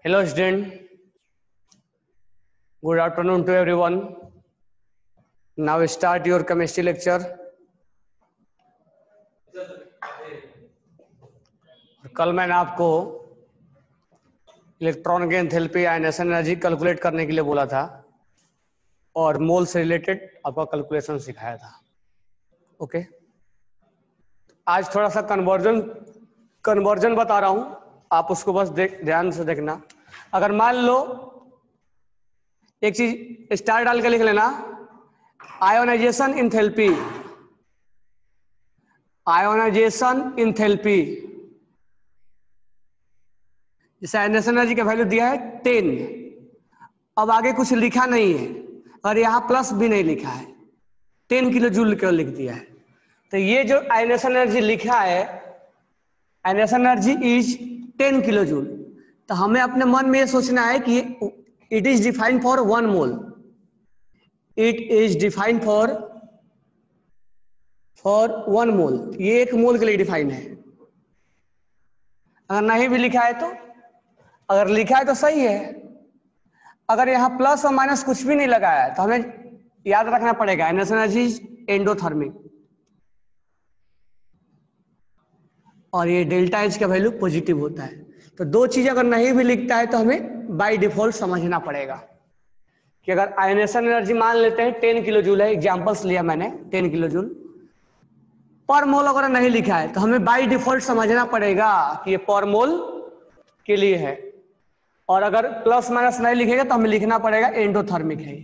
Hello student, good afternoon to everyone. Now start your chemistry lecture. कल मैंने आपको electron की एंथैल्पी आयनेशन एनर्जी कैलकुलेट करने के लिए बोला था और मोल से रिलेटेड आपका कैलकुलेशन सिखाया था. ओके, आज थोड़ा सा कन्वर्जन बता रहा हूं, आप उसको बस ध्यान से देखना. अगर मान लो एक चीज स्टार डाल के लिख लेना, आयोनाइजेशन इंथैल्पी. आयोनाइजेशन इंथैल्पी जैसे आयनेशन एनर्जी का वैल्यू दिया है 10. अब आगे कुछ लिखा नहीं है और यहाँ प्लस भी नहीं लिखा है, 10 किलो जूल केवल लिख दिया है. तो ये जो आयनेशन एनर्जी लिखा है, ionisation energy is 10 kilo joule. तो हमें अपने मन में ये सोचना है कि it is defined for 1 mole. It is defined for 1 मोल. ये 1 मोल के लिए डिफाइन है. अगर नहीं भी लिखा है तो, अगर लिखा है तो सही है. अगर यहाँ प्लस और माइनस कुछ भी नहीं लगाया है तो हमें याद रखना पड़ेगा आयनेशन एनर्जी एंडोथर्मिक, और ये डेल्टा एच का वैल्यू पॉजिटिव होता है. तो दो चीज अगर नहीं भी लिखता है तो हमें बाय डिफॉल्ट समझना पड़ेगा कि अगर आयनेशन एनर्जी मान लेते हैं 10 किलो जूल है, एग्जांपल्स लिया मैंने 10 किलो जूल पर मोल, अगर नहीं लिखा है तो हमें बाय डिफॉल्ट समझना पड़ेगा कि ये पर मोल के लिए है. और अगर प्लस माइनस नहीं लिखेगा तो हमें लिखना पड़ेगा एंडोथर्मिक है.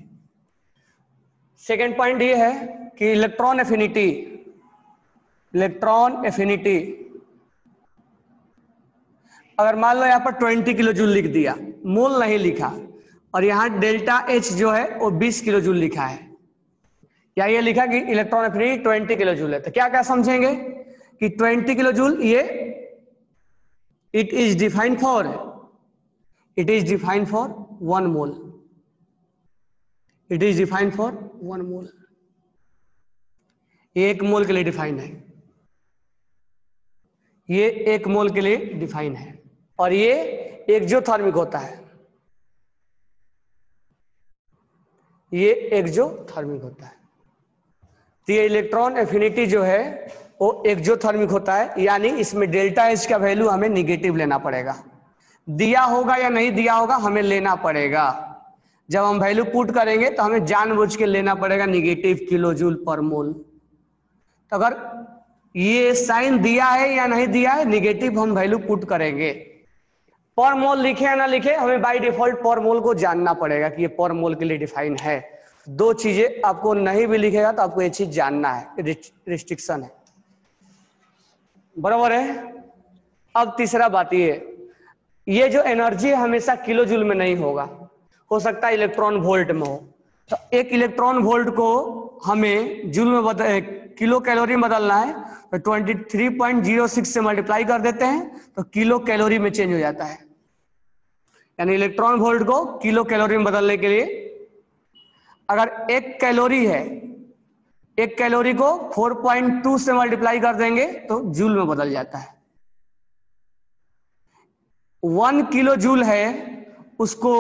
सेकेंड पॉइंट ये है कि इलेक्ट्रॉन एफिनिटी. इलेक्ट्रॉन एफिनिटी अगर मान लो यहाँ पर 20 किलो जूल लिख दिया, मोल नहीं लिखा, और यहाँ डेल्टा एच जो है वो 20 किलो जूल लिखा है, या ये लिखा कि इलेक्ट्रॉन एफिनिटी 20 किलो जूल है, तो क्या क्या समझेंगे कि 20 किलो जूल ये it is defined for 1 mole. It is defined for 1 मोल. ये 1 मोल के लिए डिफाइन है. ये 1 मोल के लिए डिफाइन है और ये एक्सोथर्मिक होता है. ये एक्सोथर्मिक होता है. तो ये इलेक्ट्रॉन एफिनिटी जो है वो एक्सोथर्मिक होता है, यानी इसमें डेल्टा एच का वैल्यू हमें निगेटिव लेना पड़ेगा. दिया होगा या नहीं दिया होगा हमें लेना पड़ेगा. जब हम वैल्यू पुट करेंगे तो हमें जानबूझ के लेना पड़ेगा निगेटिव किलो जूल पर मोल. तो अगर ये साइन दिया है या नहीं दिया है, निगेटिव हम वैल्यू पुट करेंगे. पर मोल लिखे या ना लिखे, हमें बाय डिफॉल्ट पर मोल को जानना पड़ेगा कि ये पर मोल के लिए डिफाइन है. दो चीजें आपको नहीं भी लिखेगा तो आपको ये चीज जानना है, रिस्ट्रिक्शन है. बराबर है. अब तीसरा बात ये जो एनर्जी हमेशा किलो जूल में नहीं होगा, हो सकता है इलेक्ट्रॉन वोल्ट में हो. तो एक इलेक्ट्रॉन वोल्ट को हमें जूल में किलो कैलोरी में बदलना है, तो 23.06 से मल्टीप्लाई कर देते हैं तो किलो कैलोरी में चेंज हो जाता है. यानी इलेक्ट्रॉन वोल्ट को किलो कैलोरी में बदलने के लिए अगर 1 कैलोरी है, 1 कैलोरी को 4.2 से मल्टीप्लाई कर देंगे तो जूल में बदल जाता है. 1 किलो जूल है, उसको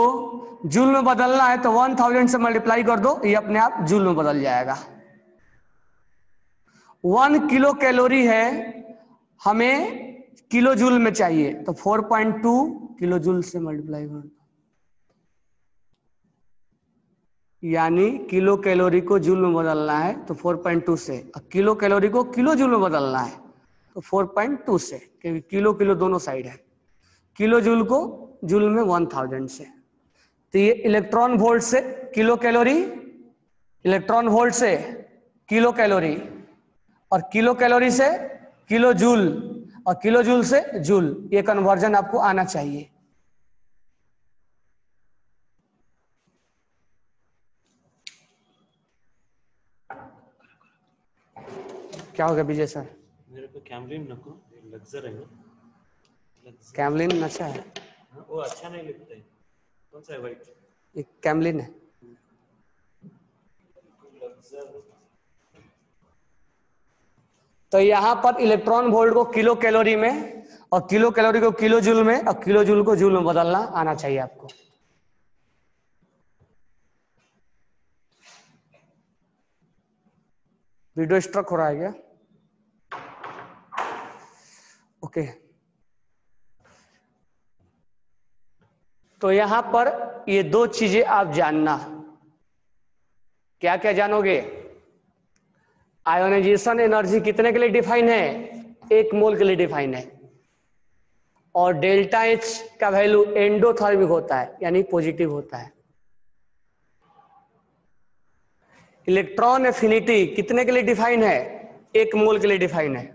जूल में बदलना है तो 1000 से मल्टीप्लाई कर दो, ये अपने आप जूल में बदल जाएगा. 1 किलो कैलोरी है, हमें किलो जूल में चाहिए तो 4.2 किलो जूल से मल्टीप्लाई कर दो, यानी किलो कैलोरी को जूल में बदलना है तो 4.2 से, और किलो कैलोरी को किलो जूल में बदलना है तो 4.2 से, क्योंकि किलो किलो दोनों साइड है. किलो जूल को जूल में 1000 से. तो ये इलेक्ट्रॉन वोल्ट से किलो कैलोरी, इलेक्ट्रॉन वोल्ट से किलो कैलोरी, और किलो कैलोरी से किलो जूल, और किलो जूल से जूल. ये कन्वर्जन आपको आना चाहिए. क्या हो गया विजय सर? मेरे को कैमलिन नको, लग्जर है ना. कैमलिन अच्छा है. वो अच्छा नहीं लगता है. कौन सा है? वाइट. एक कैमलिन है. तो यहां पर इलेक्ट्रॉन वोल्ट को किलो कैलोरी में और किलो कैलोरी को किलो जूल में और किलो जूल को जूल में बदलना आना चाहिए आपको। वीडियो स्ट्रक हो रहा है क्या? ओके। तो यहां पर ये दो चीजें आप जानना, क्या क्या जानोगे? आयोनाइजेशन एनर्जी कितने के लिए डिफाइन है? 1 मोल के लिए डिफाइन है। और डेल्टा एच का वैल्यू एंडोथर्मिक होता है, यानी पॉजिटिव होता है। इलेक्ट्रॉन एफिनिटी कितने के लिए डिफाइन है? 1 मोल के लिए डिफाइन है।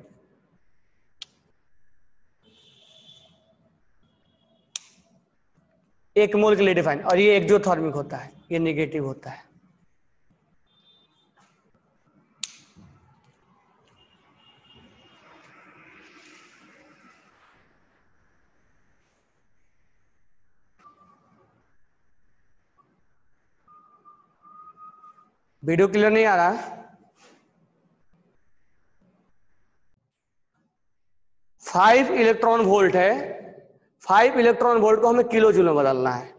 एक मोल के लिए डिफाइन, और ये एक्सोथर्मिक होता है, ये नेगेटिव होता है। वीडियो क्लियर नहीं आ रहा? 5 इलेक्ट्रॉन वोल्ट है। 5 इलेक्ट्रॉन वोल्ट को हमें किलो जूल में बदलना है।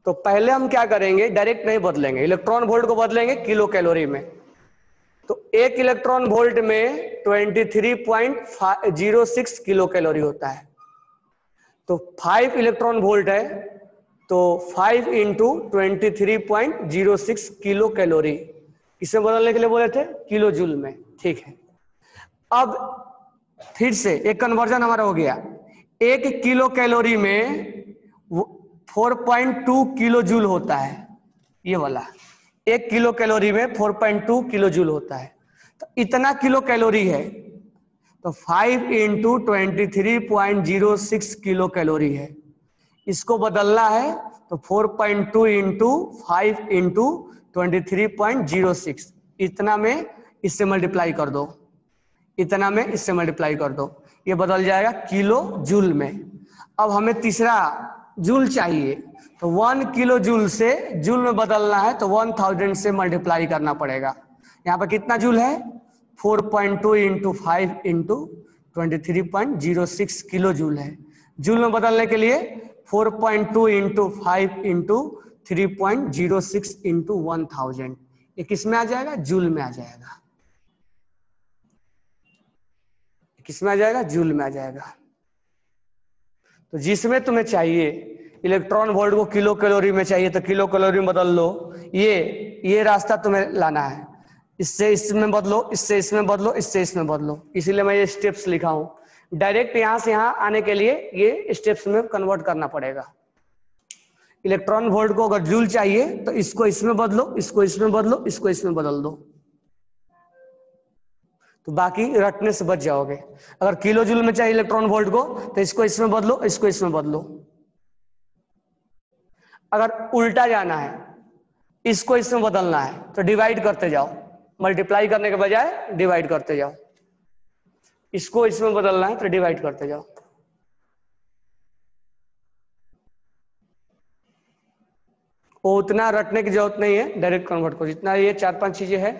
तो पहले हम क्या करेंगे, डायरेक्ट नहीं बदलेंगे, इलेक्ट्रॉन वोल्ट को बदलेंगे किलो कैलोरी में। तो 1 इलेक्ट्रॉन वोल्ट में 23.06 किलो कैलोरी होता है। तो 5 इलेक्ट्रॉन वोल्ट है, तो 5 इंटू 23.06 किलो कैलोरी, इसे बदलने के लिए बोले थे किलो जूल में। ठीक है, अब फिर से एक कन्वर्जन हमारा हो गया। 1 किलो कैलोरी में 4.2 किलो जूल होता है, ये वाला 1 किलो कैलोरी में 4.2 किलो जूल होता है। तो इतना किलो कैलोरी है, तो 5 इंटू 23.06 किलो कैलोरी है। इसको बदलना है तो 4.2 इंटू 5 इंटू 23.06, इतना में इससे मल्टीप्लाई कर दो, इतना में इससे मल्टीप्लाई कर दो, ये बदल जाएगा किलो जूल में। अब हमें तीसरा जूल चाहिए, तो 1 किलो जूल से जूल में बदलना है, तो 1000 से मल्टीप्लाई करना पड़ेगा। यहाँ पर कितना जूल है? 4.2 इंटू 5 इंटू 23.06 किलो जूल है। जूल में बदलने के लिए 4.2 इंटू 5 इंटू 3.06 इंटू 1000, ये किस में आ जाएगा? जूल में आ जाएगा। किस में आ जाएगा? जूल में आ जाएगा। तो जिसमें तुम्हें चाहिए, इलेक्ट्रॉन वोल्ट को किलो कैलोरी में चाहिए तो किलो कैलोरी में बदल लो। ये रास्ता तुम्हें लाना है, इससे इसमें बदलो, इससे इसमें बदलो, इससे इसमें बदलो। इसीलिए मैं ये स्टेप्स लिखा हूं। डायरेक्ट यहां से यहां आने के लिए ये स्टेप्स में कन्वर्ट करना पड़ेगा। इलेक्ट्रॉन वोल्ट को अगर जूल चाहिए तो इसको इसमें बदलो, इसको इसमें बदलो, इसको इसमें बदल दो, तो बाकी रटने से बच जाओगे। अगर किलो जूल में चाहिए इलेक्ट्रॉन वोल्ट को, तो इसको इसमें बदलो, इसको इसमें बदलो। अगर उल्टा जाना है, इसको इसमें बदलना है, तो डिवाइड करते जाओ, मल्टीप्लाई करने के बजाय डिवाइड करते जाओ। इसको इसमें बदलना है तो डिवाइड करते जाओ। वो उतना रटने की जरूरत नहीं है, डायरेक्ट कन्वर्ट करो। जितना ये 4-5 चीजें है,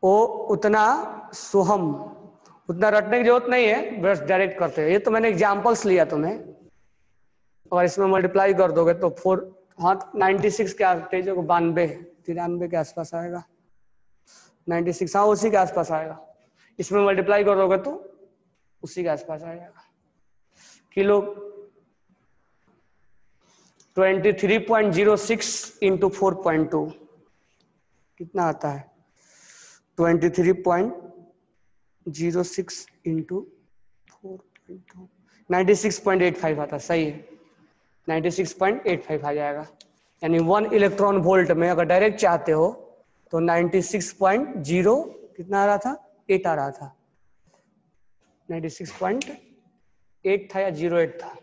वो उतना सोहम, उतना रटने की जरूरत नहीं है, बस डायरेक्ट करते हैं। ये तो मैंने एग्जांपल्स लिया तुम्हें। और इसमें मल्टीप्लाई कर दोगे तो 96 के आसपास, 93 के आसपास आएगा। 96, हाँ उसी के आसपास आएगा। इसमें मल्टीप्लाई कर दोगे तो उसी के आसपास आएगा। किलो 23.06 इंटू 4.2 कितना आता है? 23.06 इंटू 4.2 96.85 आता है। सही है, 96.85 आ जाएगा। यानी 1 इलेक्ट्रॉन वोल्ट में अगर डायरेक्ट चाहते हो तो 96.0 कितना आ रहा था? 8 आ रहा था। 96.8 था या 08 था?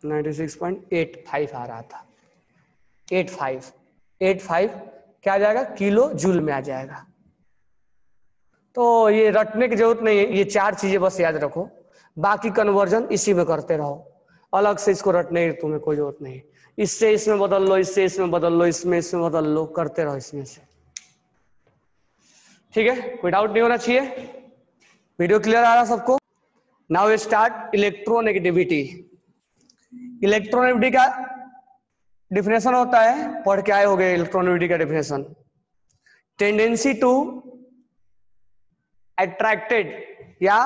96.85 आ रहा था। 85 क्या आ जाएगा? किलो जूल में आ जाएगा। तो ये रटने की जरूरत नहीं है, ये 4 चीजें बस याद रखो, बाकी कन्वर्जन इसी में करते रहो। अलग से इसको रटने की तुम्हें कोई जरूरत नहीं, इससे इसमें बदल लो, इससे इसमें बदल लो, इसमें बदल लो, करते रहो इसमें से। ठीक है, कोई डाउट नहीं होना चाहिए। वीडियो क्लियर आ रहा सबको? Now we start electronegativity. Electronegativity का डिफिनेशन होता है, पढ़ के आए हो गए इलेक्ट्रोनेगेटिविटी का डिफिनेशन। टेंडेंसी टू अट्रैक्टेड या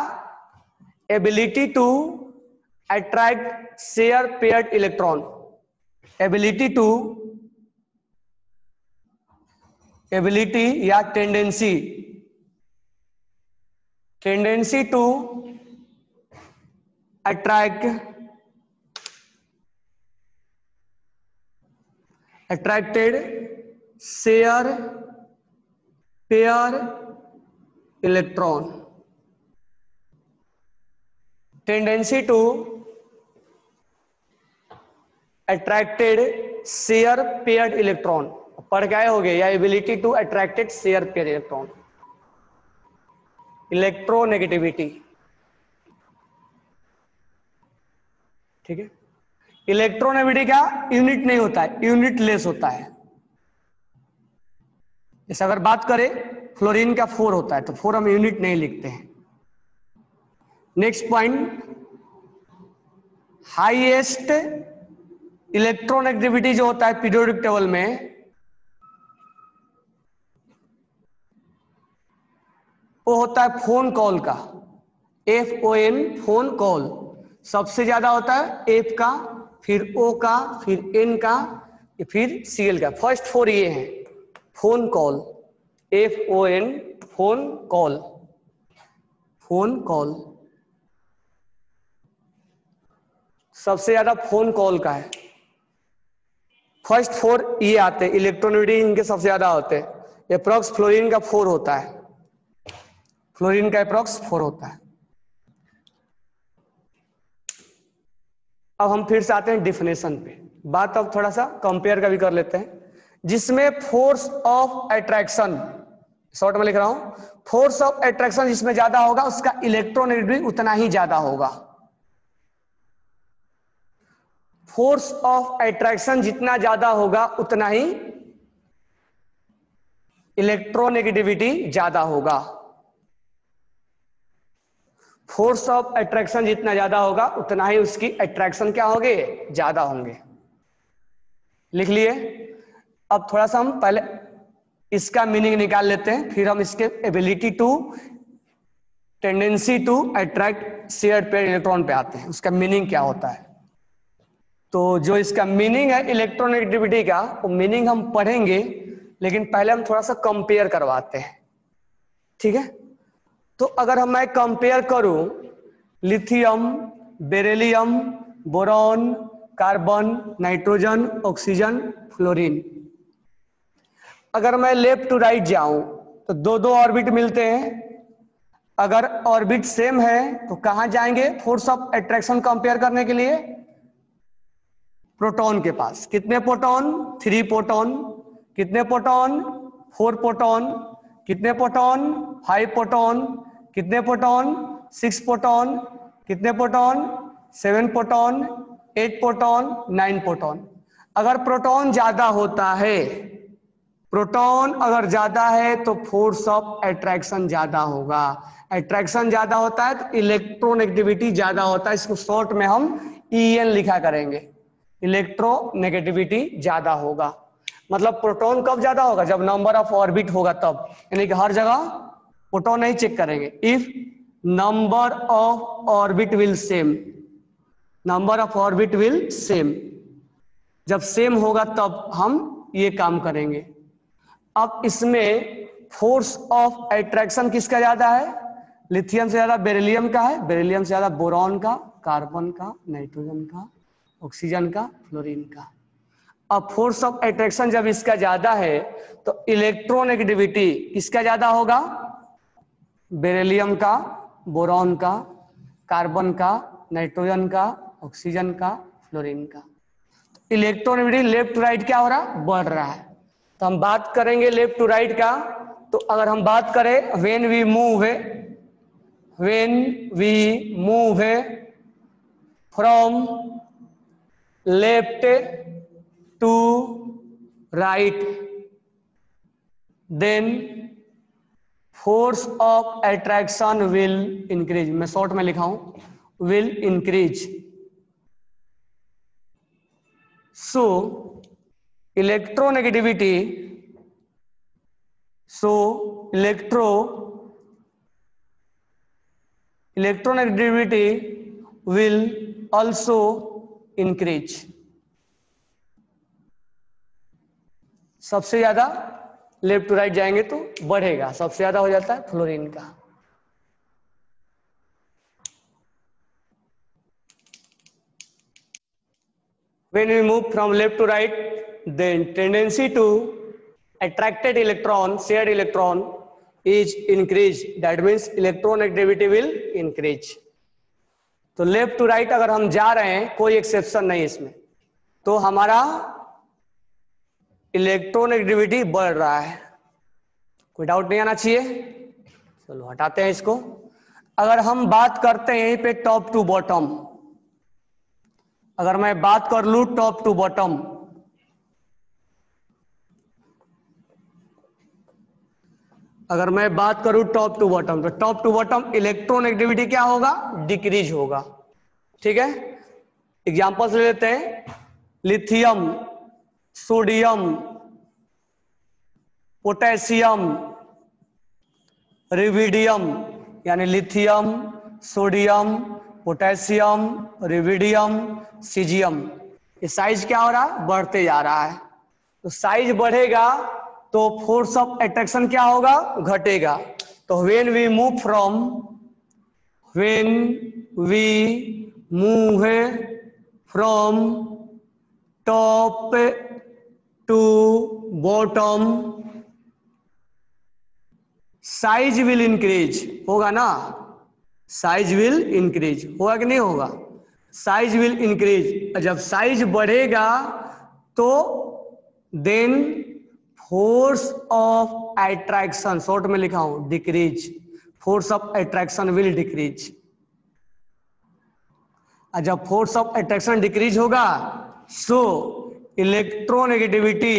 ability to attract share paired electron, ability या tendency to attracted share pair electron, tendency to attracted share paired electron, पढ़ गए हो गए, या ability to attracted share pair electron, electronegativity. ठीक है, इलेक्ट्रोनेगेटिविटी का यूनिट नहीं होता है, यूनिट लेस होता है। जैसे अगर बात करें फ्लोरीन का 4 होता है, तो 4 हम यूनिट नहीं लिखते हैं। नेक्स्ट पॉइंट, हाईएस्ट इलेक्ट्रोनेगेटिविटी जो होता है पीरियोडिक टेबल में, वो होता है फोन कॉल का, FON, फोन कॉल। सबसे ज्यादा होता है F का, फिर O का, फिर N का, फिर Cl का। फर्स्ट 4 ये हैं, phone call, FON, phone call, phone call सबसे ज्यादा फोन कॉल का है। फर्स्ट 4 ये आते हैं, इलेक्ट्रोनेगेटिविटी इनके सबसे ज्यादा होते हैं। अप्रॉक्स फ्लोरीन का 4 होता है, फ्लोरीन का अप्रॉक्स 4 होता है। अब हम फिर से आते हैं डिफिनेशन पे, बात अब थोड़ा सा कंपेयर का भी कर लेते हैं, जिसमें फोर्स ऑफ अट्रैक्शन, शॉर्ट में लिख रहा हूं, फोर्स ऑफ अट्रैक्शन जिसमें ज्यादा होगा उसका इलेक्ट्रोनेगेटिविटी उतना ही ज्यादा होगा। फोर्स ऑफ अट्रैक्शन जितना ज्यादा होगा उतना ही इलेक्ट्रोनेगेटिविटी ज्यादा होगा। फोर्स ऑफ अट्रैक्शन जितना ज्यादा होगा उतना ही उसकी अट्रैक्शन क्या होंगे, ज्यादा होंगे। लिख लिए। अब थोड़ा सा हम पहले इसका मीनिंग निकाल लेते हैं, फिर हम इसके ability to, tendency to attract shared pair electron पे आते हैं, उसका मीनिंग क्या होता है। तो जो इसका मीनिंग है इलेक्ट्रोनेगेटिविटी का, वो मीनिंग हम पढ़ेंगे, लेकिन पहले हम थोड़ा सा कंपेयर करवाते हैं। ठीक है, तो अगर मैं कंपेयर करूं lithium, beryllium, boron, carbon, nitrogen, oxygen, fluorine, अगर मैं लेफ्ट टू राइट जाऊं तो दो दो ऑर्बिट मिलते हैं। अगर ऑर्बिट सेम है तो कहां जाएंगे फोर्स ऑफ अट्रैक्शन कंपेयर करने के लिए, प्रोटॉन के पास। कितने प्रोटॉन, 3 प्रोटॉन, कितने प्रोटॉन, 4 प्रोटॉन, कितने प्रोटॉन, 5 प्रोटॉन, कितने प्रोटॉन, 6 प्रोटॉन, कितने प्रोटॉन, 7 प्रोटॉन, 8 प्रोटॉन, 9 प्रोटॉन। अगर प्रोटॉन ज्यादा होता है, प्रोटॉन अगर ज्यादा है तो फोर्स ऑफ अट्रैक्शन ज्यादा होगा। अट्रैक्शन ज्यादा होता है तो इलेक्ट्रोनेगेटिविटी ज्यादा होता है। इसको शॉर्ट में हम EN लिखा करेंगे, इलेक्ट्रोनेगेटिविटी ज्यादा होगा। मतलब प्रोटॉन कब ज्यादा होगा, जब नंबर ऑफ ऑर्बिट होगा तब, यानी कि हर जगह प्रोटॉन नहीं चेक करेंगे। If number of orbit will same, number of orbit will same, जब सेम होगा तब हम ये काम करेंगे। अब इसमें फोर्स ऑफ अट्रैक्शन किसका ज्यादा है, लिथियम से ज्यादा बेरिलियम का है, बेरिलियम से ज्यादा बोरॉन का, कार्बन का, नाइट्रोजन का, ऑक्सीजन का, फ्लोरीन का। अब फोर्स ऑफ अट्रैक्शन जब इसका ज्यादा है तो इलेक्ट्रोनेगेटिविटी किसका ज्यादा होगा, बेरिलियम का, बोरॉन का, कार्बन का, नाइट्रोजन का, ऑक्सीजन का, फ्लोरीन का। इलेक्ट्रोनेगेटिविटी लेफ्ट टू राइट क्या हो रहा, बढ़ रहा है। तो हम बात करेंगे लेफ्ट टू राइट का। तो अगर हम बात करें when we move from left to right, then force of attraction will increase. मैं शॉर्ट में लिखा हूं will increase. So electronegativity, electronegativity will also increase. सबसे ज्यादा लेफ्ट टू राइट जाएंगे तो बढ़ेगा, सबसे ज्यादा हो जाता है फ्लोरीन का. When we move from left to right, then tendency to attracted electron, shared electron is increased. That means electronegativity will increase. तो लेफ्ट टू राइट अगर हम जा रहे हैं, कोई एक्सेप्शन नहीं इसमें, तो हमारा इलेक्ट्रोनेगेटिविटी बढ़ रहा है. कोई डाउट नहीं आना चाहिए. चलो हटाते हैं इसको. अगर हम बात करते हैं यहीं पे टॉप टू बॉटम, अगर मैं बात कर लूं टॉप टू बॉटम, अगर मैं बात करूं टॉप टू बॉटम, तो टॉप टू बॉटम इलेक्ट्रोनेगेटिविटी क्या होगा? डिक्रीज होगा. ठीक है, एग्जांपल्स ले लेते हैं. लिथियम, सोडियम, पोटेशियम, रिविडियम, यानी लिथियम, सोडियम, पोटेशियम, रिविडियम, सीजियम. ये साइज क्या हो रहा है? बढ़ते जा रहा है. तो साइज बढ़ेगा तो फोर्स ऑफ अट्रैक्शन क्या होगा? घटेगा. तो when we move from top to bottom, size will increase. होगा ना? साइज विल इंक्रीज होगा कि नहीं होगा? Size will increase. जब साइज बढ़ेगा तो then force of attraction, short में लिखा हूं decrease, force of attraction will decrease. जब फोर्स ऑफ अट्रैक्शन डिक्रीज होगा so electronegativity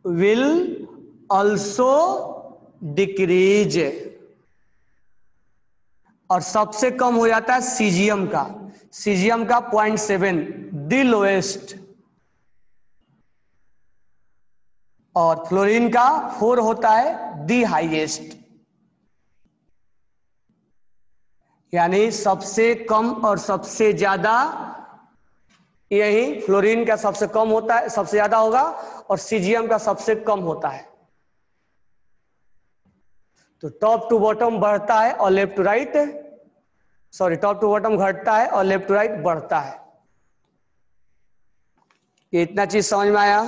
will also decrease. और सबसे कम हो जाता है सीजियम का. सीजियम का 0.7 द लोएस्ट, और फ्लोरीन का 4 होता है द हाईएस्ट. यानी सबसे कम और सबसे ज्यादा, यही फ्लोरीन का सबसे कम होता है, सबसे ज्यादा होगा, और सीजियम का सबसे कम होता है. तो टॉप टू बॉटम बढ़ता है और left to right, sorry top to bottom घटता है और लेफ्ट टू राइट बढ़ता है. ये इतना चीज समझ में आया?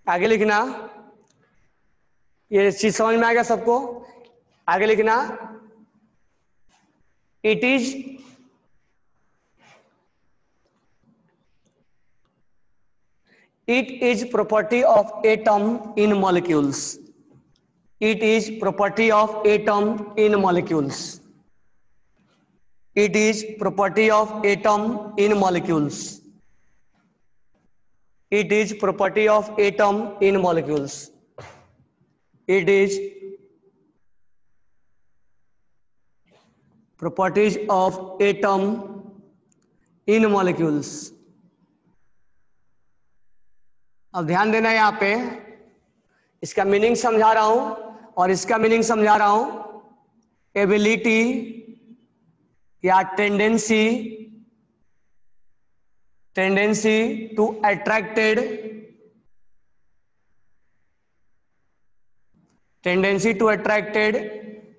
आगे लिखना. ये चीज समझ में आ गया सबको? आगे लिखना. It is property of atom in molecules. It is property of atom in molecules. It is property of atom in molecules. It is property of atom in molecules. It is properties of atom in molecules. अब ध्यान देना यहां पे, इसका meaning समझा रहा हूं और इसका मीनिंग समझा रहा हूं। एबिलिटी या tendency to attracted,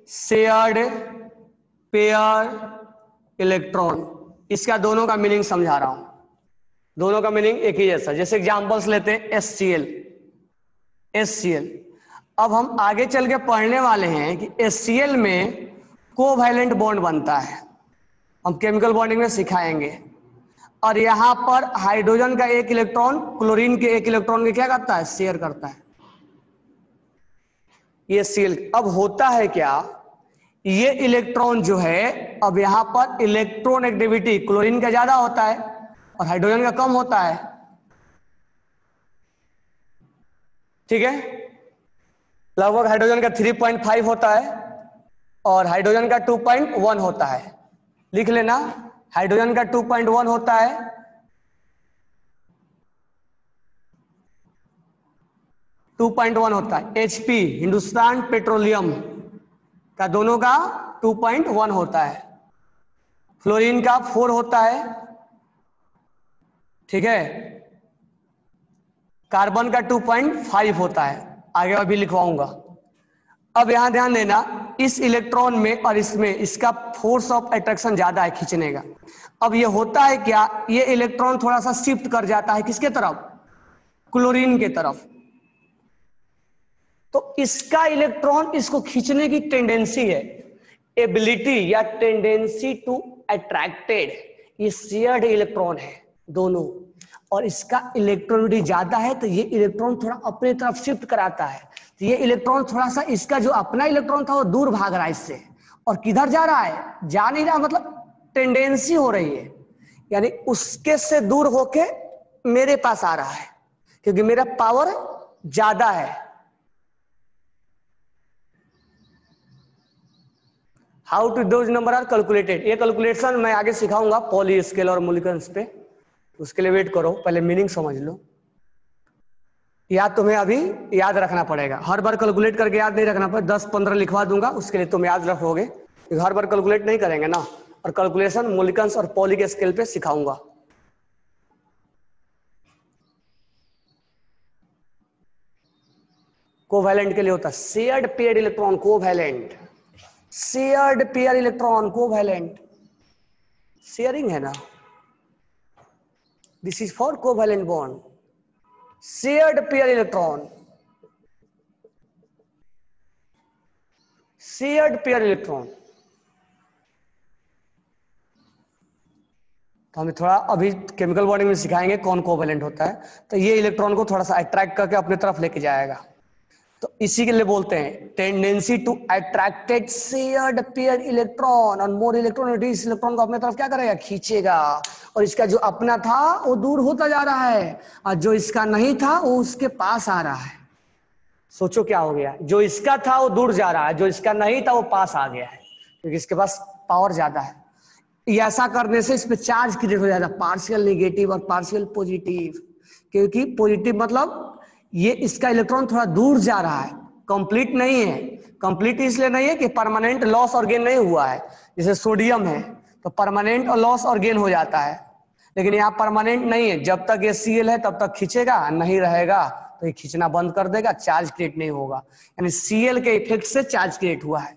shared pair electron. इसका दोनों का मीनिंग समझा रहा हूं, दोनों का मीनिंग एक ही जैसा। जैसे एग्जांपल्स लेते हैं HCl। अब हम आगे चल के पढ़ने वाले हैं कि HCl में कोवैलेंट बॉन्ड बनता है, हम केमिकल बॉन्डिंग में सिखाएंगे। और यहां पर हाइड्रोजन का एक इलेक्ट्रॉन क्लोरीन के एक इलेक्ट्रॉन के क्या करता है, शेयर करता है। ये HCl। अब होता है क्या, ये इलेक्ट्रॉन जो है, अब यहां पर इलेक्ट्रॉन एक्टिविटी क्लोरीन का ज्यादा होता है और हाइड्रोजन का कम होता है, ठीक है। लगभग हाइड्रोजन का 3.5 होता है और हाइड्रोजन का 2.1 होता है। लिख लेना, हाइड्रोजन का 2.1 होता है, HP हिंदुस्तान पेट्रोलियम का दोनों का 2.1 होता है। फ्लोरीन का 4 होता है, ठीक है। कार्बन का 2.5 होता है, आगे अभी लिखवाऊंगा। अब यहां ध्यान देना, इस इलेक्ट्रॉन में और इसमें इसका फोर्स ऑफ अट्रैक्शन ज्यादा है खींचने का। अब ये होता है क्या, ये इलेक्ट्रॉन थोड़ा सा शिफ्ट कर जाता है किसके तरफ, क्लोरीन के तरफ। तो इसका इलेक्ट्रॉन इसको खींचने की टेंडेंसी है, एबिलिटी या टेंडेंसी टू अट्रैक्टेड। ये शेयर्ड इलेक्ट्रॉन है दोनों, और इसका इलेक्ट्रॉनिटी ज्यादा है तो ये इलेक्ट्रॉन थोड़ा अपने तरफ शिफ्ट कराता है। तो ये इलेक्ट्रॉन थोड़ा सा, इसका जो अपना इलेक्ट्रॉन था वो दूर भाग रहा है इससे, और किधर जा रहा है, जा नहीं रहा, मतलब टेंडेंसी हो रही है, यानी उसके से दूर होके मेरे पास आ रहा है क्योंकि मेरा पावर ज्यादा है। How to those number are calculated, ये कैलकुलेशन मैं आगे सिखाऊंगा पॉली स्केल और मोलिक्यूल्स पे, उसके लिए वेट करो, पहले मीनिंग समझ लो। या तुम्हें अभी याद रखना पड़ेगा, हर बार कैलकुलेट करके याद नहीं रखना पड़ेगा, 10-15 लिखवा दूंगा, उसके लिए तुम याद रखोगे, हर बार कैलकुलेट नहीं करेंगे ना। और कैलकुलेशन मोलिक्यूल्स और पॉली के स्केल पे सिखाऊंगा। कोवैलेंट के लिए होता है shared pair electron, covalent, shared pair electron, covalent, sharing है ना, this is for covalent bond, shared pair electron, shared pair electron. तो हमें थोड़ा अभी केमिकल बॉन्डिंग में सिखाएंगे कौन कोवैलेंट होता है। तो ये इलेक्ट्रॉन को थोड़ा सा अट्रैक्ट करके अपने तरफ लेके जाएगा, तो इसी के लिए बोलते हैं tendency to attracted shared pair electron, और मोर इलेक्ट्रॉन इस इलेक्ट्रॉन को अपने तरफ क्या करेगा, खींचेगा। और इसका जो अपना था वो दूर होता जा रहा है, और जो इसका नहीं था वो उसके पास आ रहा है। सोचो क्या हो गया, जो इसका था वो दूर जा रहा है, जो इसका नहीं था वो पास आ गया है, क्योंकि इसके पास पावर ज्यादा है। ऐसा करने से इस पे चार्ज क्रिएट हो जाता है, पार्शियल नेगेटिव और पार्शियल पॉजिटिव। क्योंकि पॉजिटिव मतलब ये इसका इलेक्ट्रॉन थोड़ा दूर जा रहा है, कंप्लीट नहीं है। कंप्लीट इसलिए नहीं है कि परमानेंट लॉस और गेन नहीं हुआ है, जैसे सोडियम है तो परमानेंट और लॉस और गेन हो जाता है, लेकिन यहाँ परमानेंट नहीं है। जब तक ये Cl है तब तक खींचेगा, नहीं रहेगा तो ये खींचना बंद कर देगा, चार्ज क्रिएट नहीं होगा। यानी Cl के इफेक्ट से चार्ज क्रिएट हुआ है,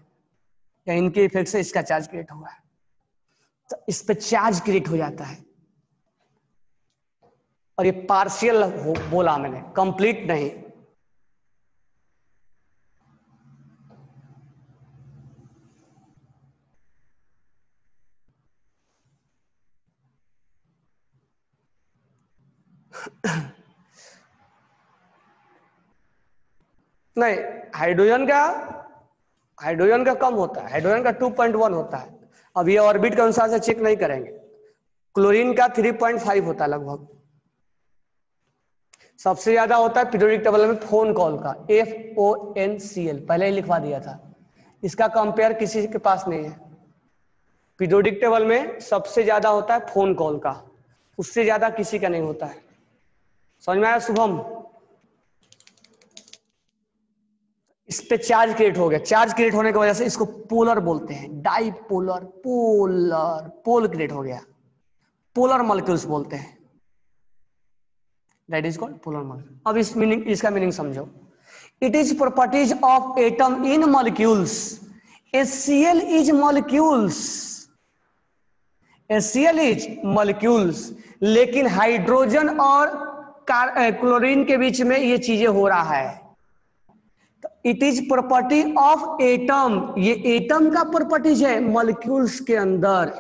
या इनके इफेक्ट से इसका चार्ज क्रिएट हुआ है, तो इस पे चार्ज क्रिएट हो जाता है। और ये पार्शियल बोला मैंने, कंप्लीट नहीं। नहीं, हाइड्रोजन का कम होता है, हाइड्रोजन का 2.1 होता है। अब ये ऑर्बिट के अनुसार से चेक नहीं करेंगे। क्लोरीन का 3.5 होता है लगभग। सबसे ज्यादा होता है पीरियोडिक टेबल में फोन कॉल का, FONCl, पहले ही लिखवा दिया था। इसका कंपेयर किसी के पास नहीं है। पीरियोडिक टेबल में सबसे ज्यादा होता है फोन कॉल का, उससे ज्यादा किसी का नहीं होता है। समझ में आया शुभम? इस पे चार्ज क्रिएट हो गया, चार्ज क्रिएट होने की वजह से इसको पोलर बोलते हैं, डाइपोलर, पोलर, पोल क्रिएट हो गया, पोलर मॉलिक्यूल्स बोलते हैं, that is called polar molecule. अब इस मीनिंग, इसका मीनिंग समझो। It is properties of atom in molecules, HCl is molecules, HCl is molecules, लेकिन हाइड्रोजन और क्लोरीन के बीच में ये चीजें हो रहा है। It is property of atom, ये एटम का प्रॉपर्टीज है मॉलिक्यूल्स के अंदर,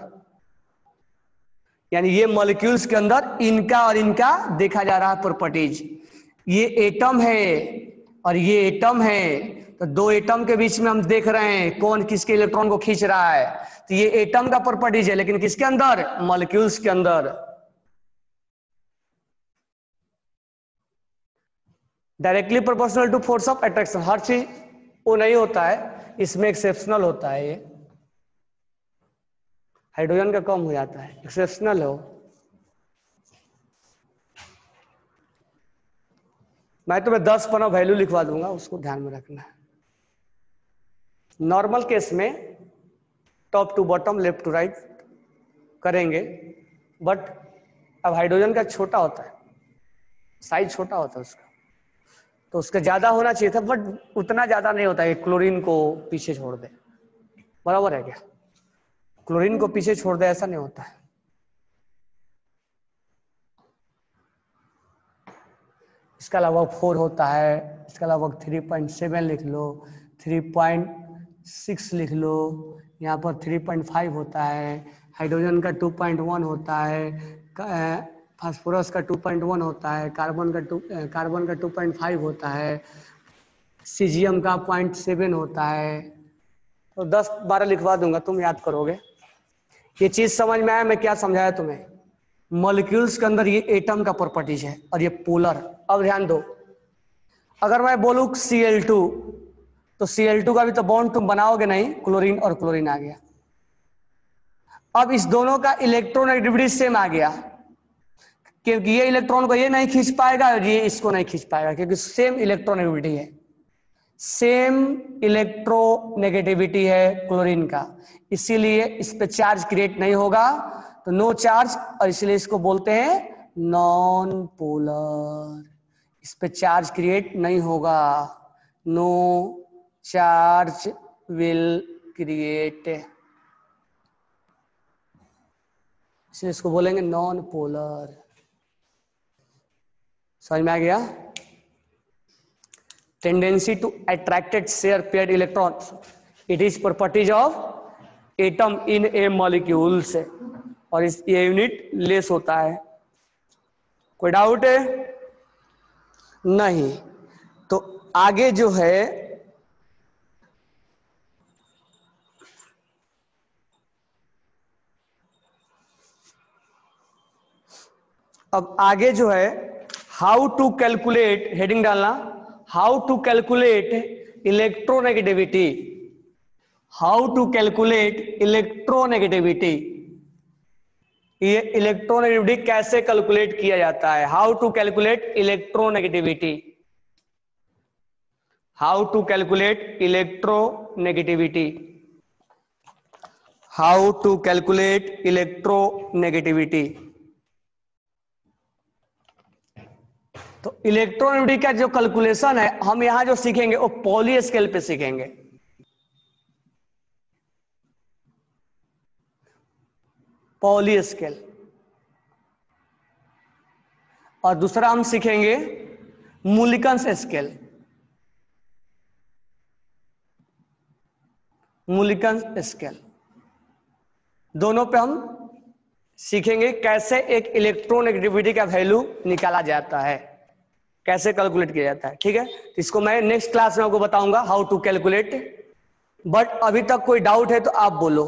यानी ये मॉलिक्यूल्स के अंदर इनका और इनका देखा जा रहा है प्रॉपर्टीज। ये एटम है और ये एटम है, तो दो एटम के बीच में हम देख रहे हैं कौन किसके इलेक्ट्रॉन को खींच रहा है, तो ये एटम का प्रॉपर्टीज है, लेकिन किसके अंदर? मॉलिक्यूल्स के अंदर। Directly proportional to force of attraction, हर चीज वो नहीं होता है, इसमें एक्सेप्शनल होता है। ये हाइड्रोजन का कम हो जाता है, एक्सेप्शनल हो। मैं तुम्हें 10 पन्ना वैल्यू लिखवा दूंगा, उसको ध्यान में रखना है। नॉर्मल केस में top to bottom, left to right करेंगे, बट अब हाइड्रोजन का छोटा होता है, साइज छोटा होता है उसका, तो उसका ज्यादा होना चाहिए था, बट उतना ज्यादा नहीं होता है क्लोरीन को पीछे छोड़ दे। बराबर है क्या? क्लोरीन को पीछे छोड़ दे, ऐसा नहीं होता है। इसका लगभग 4 होता है, इसका लगभग 3.7 लिख लो, 3.6 लिख लो, यहाँ पर 3.5 होता है, हाइड्रोजन का 2.1 होता है, फास्फोरस का 2.1 होता है, कार्बन का 2.5 होता है, सीजियम का 0.7 होता है। तो 10-12 लिखवा दूंगा, तुम याद करोगे। ये चीज समझ में आया मैं क्या समझाया तुम्हें? मॉलिक्यूल्स के अंदर ये एटम का प्रॉपर्टीज है और ये पोलर। अब ध्यान दो, अगर मैं बोलूं Cl2, तो Cl2 का भी तो बॉन्ड तुम बनाओगे नहीं, क्लोरीन और क्लोरीन आ गया। अब इस दोनों का इलेक्ट्रॉन नेगेटिविटी सेम आ गया, क्योंकि ये इलेक्ट्रॉन को ये नहीं खींच पाएगा और ये इसको नहीं खींच पाएगा, क्योंकि सेम इलेक्ट्रोनेगेटिविटी है, सेम इलेक्ट्रोनेगेटिविटी है क्लोरीन का, इसीलिए इस पे चार्ज क्रिएट नहीं होगा, तो नो चार्ज, और इसलिए इसको बोलते हैं नॉन पोलर। इस पे चार्ज क्रिएट नहीं होगा, नो चार्ज विल क्रिएट, इसलिए इसको बोलेंगे नॉन पोलर। समझ में आ गया? Tendency to attracted share paired electrons, it is properties of atom in a molecules, और इस ये यूनिट लेस होता है। कोई डाउट है? नहीं। तो आगे जो है, अब आगे जो है हाउ टू कैलकुलेट, हेडिंग डालना, how to calculate electronegativity, how to calculate electronegativity, ये इलेक्ट्रोनेगेटिविटी कैसे कैलकुलेट किया जाता है? How to calculate electronegativity, how to calculate electronegativity, how to calculate electronegativity. तो इलेक्ट्रोनेगेटिविटी का जो कैलकुलेशन है हम यहां जो सीखेंगे वो पॉली स्केल पे सीखेंगे। पॉली स्केल, और दूसरा हम सीखेंगे मुलिकन्स स्केल, मुलिकन्स स्केल। दोनों पे हम सीखेंगे कैसे एक इलेक्ट्रोनेगेटिविटी का वैल्यू निकाला जाता है, कैसे कैलकुलेट किया जाता है। ठीक है, इसको मैं नेक्स्ट क्लास में आपको बताऊंगा हाउ टू कैलकुलेट। बट अभी तक कोई डाउट है तो आप बोलो।